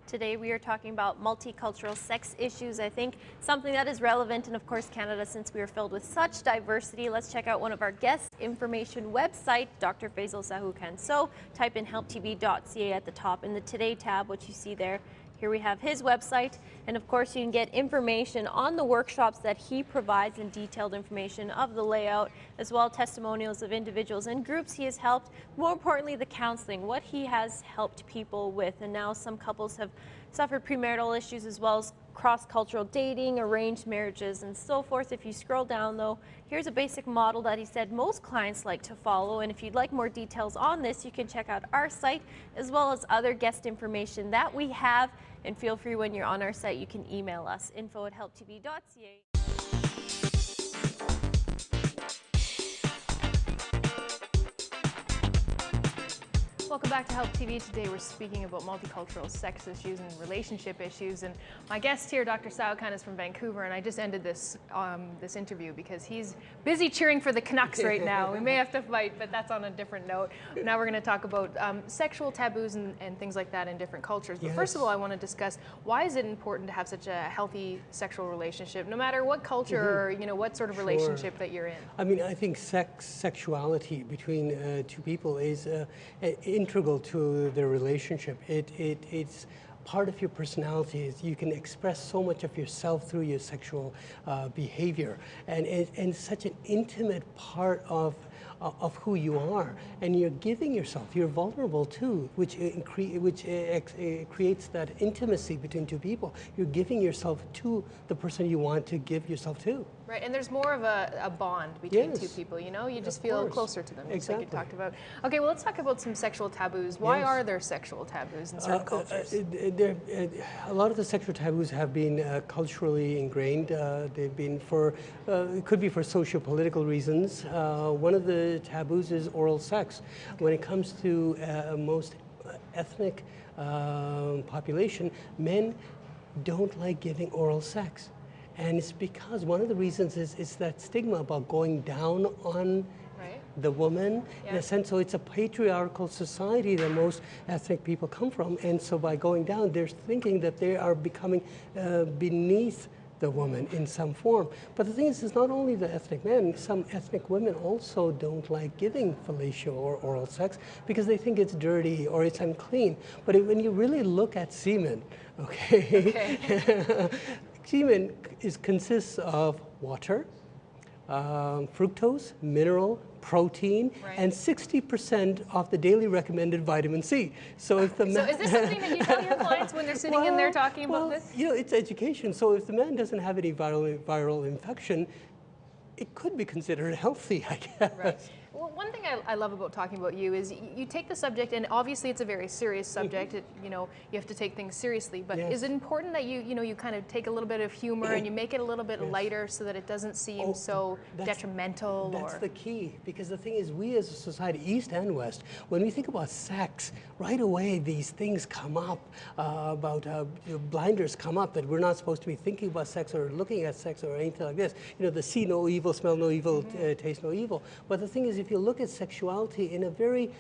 Today we are talking about multicultural sex issues. I think something that is relevant, and of course Canada, since we are filled with such diversity. Let's check out one of our guest information website, Dr. Faisal Sahukhan. So type in helptv.ca at the top in the Today tab, which you see there. Here we have his website, and of course you can get information on the workshops that he provides and detailed information of the layout, as well as testimonials of individuals and groups he has helped. More importantly, the counseling, what he has helped people with. And now some couples have suffered premarital issues as well as cross-cultural dating, arranged marriages, and so forth. If you scroll down though, here's a basic model that he said most clients like to follow. And if you'd like more details on this, you can check out our site as well as other guest information that we have. And feel free, when you're on our site, you can email us, info@helptv.ca. Welcome back to Help TV. Today we're speaking about multicultural sex issues and relationship issues, and my guest here, Dr. Sahukhan, is from Vancouver, and I just ended this this interview because he's busy cheering for the Canucks right now. We may have to fight, but that's on a different note. Now we're going to talk about sexual taboos and things like that in different cultures. But first of all, I want to discuss, why is it important to have such a healthy sexual relationship, no matter what culture or what sort of relationship that you're in? I mean, I think sexuality between two people is integral to their relationship. It's part of your personality. You can express so much of yourself through your sexual behavior, and such an intimate part of who you are, and you're giving yourself. You're vulnerable too, which creates that intimacy between two people. You're giving yourself to the person you want to give yourself to. Right, and there's more of a bond between two people, you just feel closer to them, just like you talked about. Okay, well, let's talk about some sexual taboos. Why are there sexual taboos in certain cultures? A lot of the sexual taboos have been culturally ingrained. They've been it could be for socio-political reasons. One of the taboos is oral sex. When it comes to most ethnic population, men don't like giving oral sex. And it's because one of the reasons is that stigma about going down on the woman, in a sense. So it's a patriarchal society that most ethnic people come from. And so by going down, they're thinking that they are becoming beneath the woman in some form. But the thing is, it's not only the ethnic men. Some ethnic women also don't like giving fellatio or oral sex because they think it's dirty or it's unclean. But when you really look at semen, semen consists of water, fructose, mineral, protein, and 60% of the daily recommended vitamin C. So if the man, so is this something that you tell your clients when they're sitting in there talking about this? It's education. So if the man doesn't have any viral infection, it could be considered healthy, I guess. Right. Well, one thing I love about talking about you is you take the subject, and obviously it's a very serious subject. You have to take things seriously. But is it important that you kind of take a little bit of humor and you make it a little bit lighter so that it doesn't seem so detrimental? That's the key, because the thing is, we as a society, East and West, when we think about sex, right away these things come up about blinders come up that we're not supposed to be thinking about sex or looking at sex or anything like this. The see no evil, smell no evil, taste no evil. But the thing is, if you look at sexuality in a very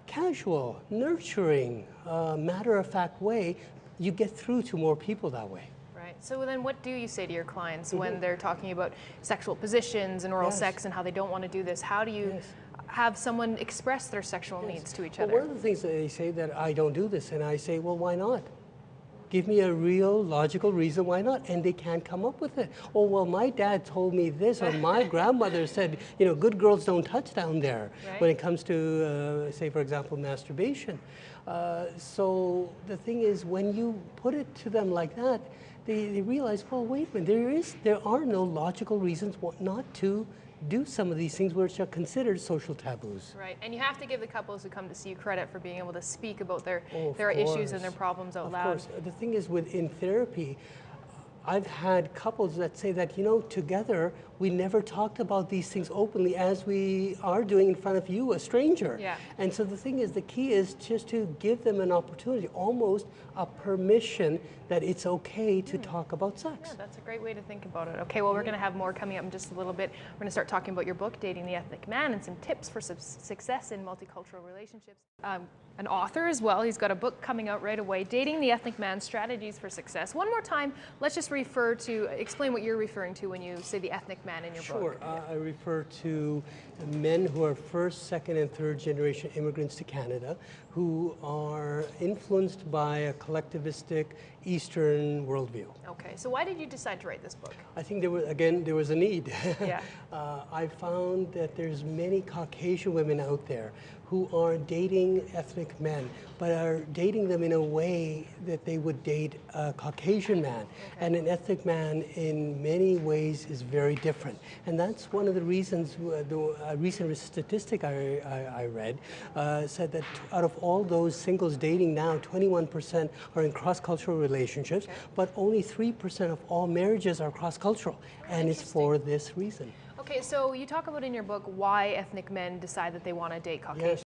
casual, nurturing, matter-of-fact way, you get through to more people that way. Right. So then what do you say to your clients when they're talking about sexual positions and oral sex and how they don't want to do this? How do you have someone express their sexual needs to each other? One of the things that they say that I don't do this, and I say, well, why not? Give me a real logical reason why not, and they can't come up with it. Oh, well, my dad told me this, or my grandmother said, good girls don't touch down there when it comes to, say, for example, masturbation. So the thing is, when you put it to them like that, they realize, well, wait a minute, there are no logical reasons not to do some of these things which are considered social taboos. Right, and you have to give the couples who come to see you credit for being able to speak about their issues and their problems out loud. Of course. The thing is, within therapy, I've had couples that say that, together we never talked about these things openly as we are doing in front of you, a stranger. Yeah. And so the thing is, the key is just to give them an opportunity, almost a permission that it's okay to talk about sex. Yeah, that's a great way to think about it. Okay, well, we're going to have more coming up in just a little bit. We're going to start talking about your book, Dating the Ethnic Man, and some tips for success in multicultural relationships. An author as well. He's got a book coming out right away, Dating the Ethnic Man, Strategies for Success. One more time, let's just explain what you're referring to when you say the ethnic man in your book. Sure. I refer to men who are first, second, and third generation immigrants to Canada who are influenced by a collectivistic Eastern worldview. Okay, so why did you decide to write this book? I think there was a need. Yeah. I found that there's many Caucasian women out there who are dating ethnic men, but are dating them in a way that they would date a Caucasian man. Okay. And an ethnic man in many ways is very different. And that's one of the reasons, a recent statistic I read said that out of all those singles dating now, 21% are in cross-cultural relationships, okay, but only 3% of all marriages are cross-cultural. And it's for this reason. Okay, so you talk about in your book why ethnic men decide that they want to date Caucasian. Yes.